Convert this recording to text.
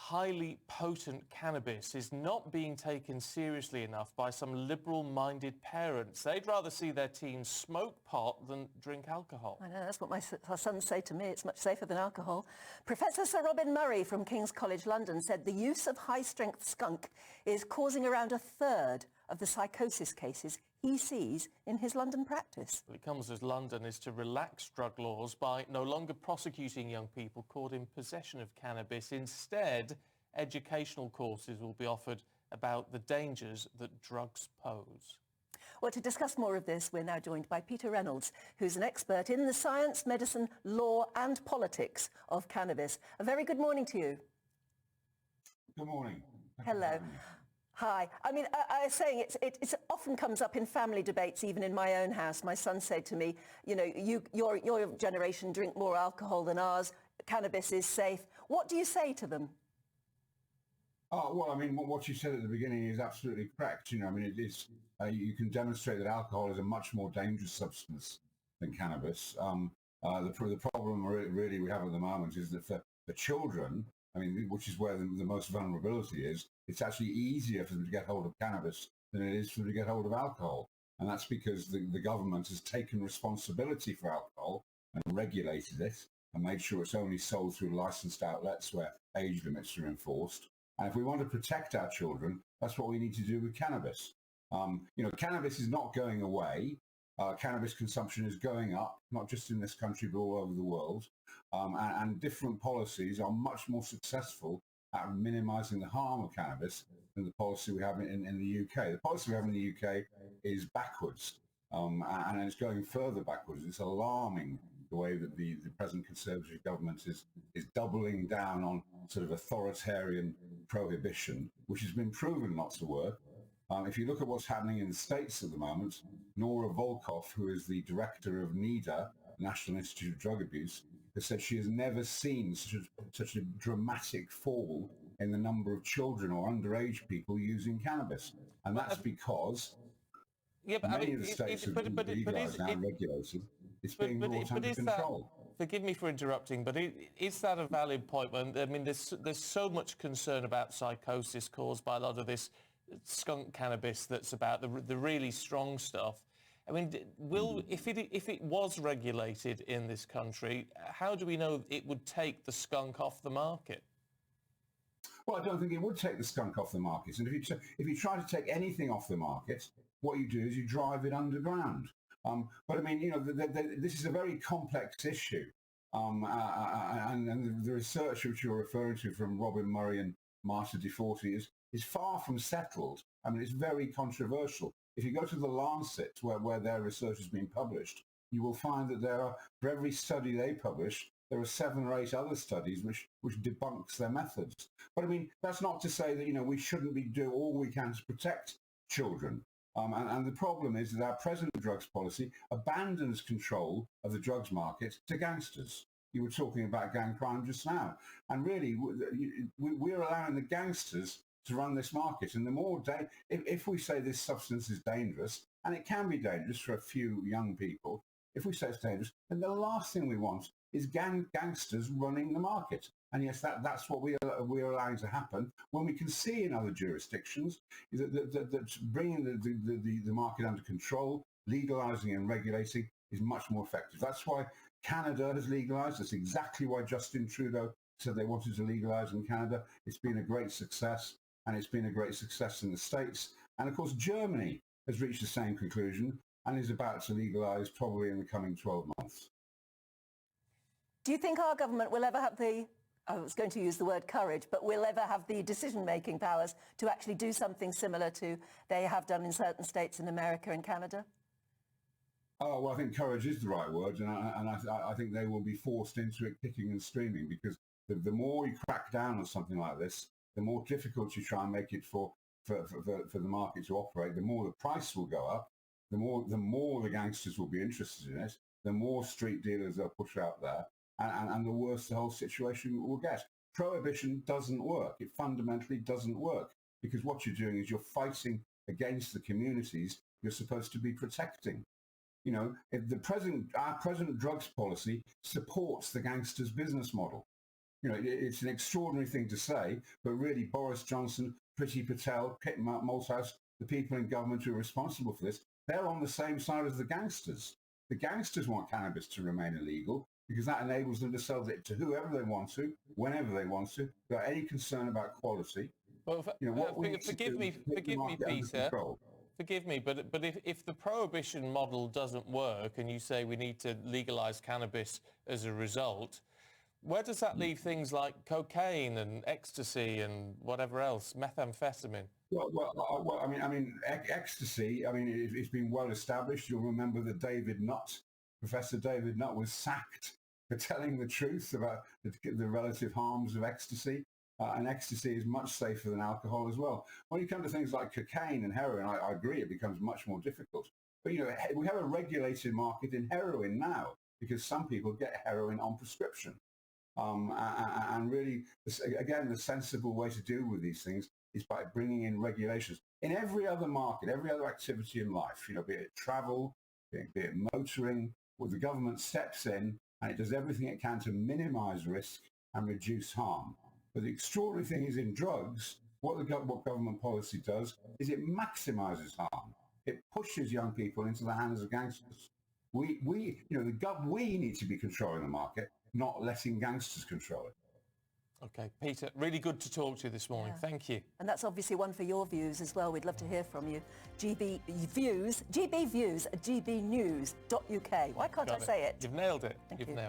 highly potent cannabis is not being taken seriously enough by some liberal-minded parents. They'd rather see their teens smoke pot than drink alcohol. I know, that's what our sons say to me. It's much safer than alcohol. Professor Sir Robin Murray from King's College London said the use of high-strength skunk is causing around a third of the psychosis cases he sees in his London practice. Well, it comes as London is to relax drug laws by no longer prosecuting young people caught in possession of cannabis. Instead, educational courses will be offered about the dangers that drugs pose. Well, to discuss more of this, we're now joined by Peter Reynolds, who's an expert in the science, medicine, law and politics of cannabis. A very good morning to you. Good morning. Hello. Hi. I mean, I was saying it often comes up in family debates, even in my own house. My son said to me, you know, your generation drink more alcohol than ours. Cannabis is safe. What do you say to them? Oh, well, I mean, what you said at the beginning is absolutely correct. You know, I mean, it is, you can demonstrate that alcohol is a much more dangerous substance than cannabis. The problem really we have at the moment is that for the children, I mean, which is where the most vulnerability is, it's actually easier for them to get hold of cannabis than it is for them to get hold of alcohol. And that's because the government has taken responsibility for alcohol and regulated it and made sure it's only sold through licensed outlets where age limits are enforced. And if we want to protect our children, that's what we need to do with cannabis. You know, cannabis is not going away. Cannabis consumption is going up, not just in this country, but all over the world. And different policies are much more successful at minimising the harm of cannabis than the policy we have in the UK. The policy we have in the UK is backwards, and it's going further backwards. It's alarming the way that the present Conservative government is doubling down on sort of authoritarian prohibition, which has been proven not to work. If you look at what's happening in the States at the moment, Nora Volkow, who is the director of NIDA, National Institute of Drug Abuse, has said she has never seen such a dramatic fall in the number of children or underage people using cannabis. And that's because many of the states have legalized now and regulated. It's being brought under control. Forgive me for interrupting, but is that a valid point? I mean, there's so much concern about psychosis caused by a lot of this skunk cannabis that's about the really strong stuff. I mean, if it was regulated in this country, how do we know it would take the skunk off the market? Well, I don't think it would take the skunk off the market. And if you try to take anything off the market, what you do is you drive it underground. But I mean, you know, this is a very complex issue. And the research which you're referring to from Robin Murray and Marta DeForti is far from settled. I mean, it's very controversial. If you go to the Lancet, where their research has been published, you will find that there are, for every study they publish, there are 7 or 8 other studies which debunks their methods. But I mean, that's not to say that, you know, we shouldn't be doing all we can to protect children. And the problem is that our present drugs policy abandons control of the drugs market to gangsters. You were talking about gang crime just now. And really, we're allowing the gangsters to run this market. And the more, if we say this substance is dangerous, and it can be dangerous for a few young people, if we say it's dangerous, then the last thing we want is gangsters running the market. And yes, that's what we're allowing to happen when we can see in other jurisdictions that bringing the market under control, legalizing and regulating is much more effective. That's why Canada has legalized. That's exactly why Justin Trudeau said they wanted to legalize in Canada. It's been a great success, and it's been a great success in the States. And of course, Germany has reached the same conclusion and is about to legalize probably in the coming 12 months. Do you think our government will ever have I was going to use the word courage, but will ever have the decision-making powers to actually do something similar to they have done in certain states in America and Canada? Oh, well, I think courage is the right word, and I think they will be forced into it kicking and screaming, because the more you crack down on something like this, the more difficult you try and make it for the market to operate, the more the price will go up, the more the gangsters will be interested in it, the more street dealers they'll push out there, and the worse the whole situation will get. Prohibition doesn't work. It fundamentally doesn't work, because what you're doing is you're fighting against the communities you're supposed to be protecting. You know, if our present drugs policy supports the gangsters' business model. it's an extraordinary thing to say, but really Boris Johnson, Priti Patel, Kit Malthouse, the people in government who are responsible for this, they're on the same side as the gangsters. The gangsters want cannabis to remain illegal because that enables them to sell it to whoever they want to, whenever they want to, without any concern about quality. Well, forgive me, Peter. Forgive me, but if the prohibition model doesn't work and you say we need to legalise cannabis as a result, where does that leave things like cocaine and ecstasy and whatever else, methamphetamine? Well, I mean, ecstasy. I mean, it's been well established. You'll remember that Professor David Nutt, was sacked for telling the truth about the relative harms of ecstasy. And ecstasy is much safer than alcohol as well. When you come to things like cocaine and heroin, I agree, it becomes much more difficult. But, we have a regulated market in heroin now because some people get heroin on prescription. And really, again, the sensible way to deal with these things is by bringing in regulations. In every other market, every other activity in life, be it travel, be it motoring, where the government steps in and it does everything it can to minimize risk and reduce harm. But the extraordinary thing is in drugs, what government policy does is it maximizes harm. It pushes young people into the hands of gangsters. We need to be controlling the market, not letting gangsters control it. Okay, Peter, really good to talk to you this morning. Yeah. Thank you. And that's obviously one for your views as well. We'd love to hear from you. gbviews at gbnews.uk. Why can't I say it? You've nailed it. Thank You've you. nailed it.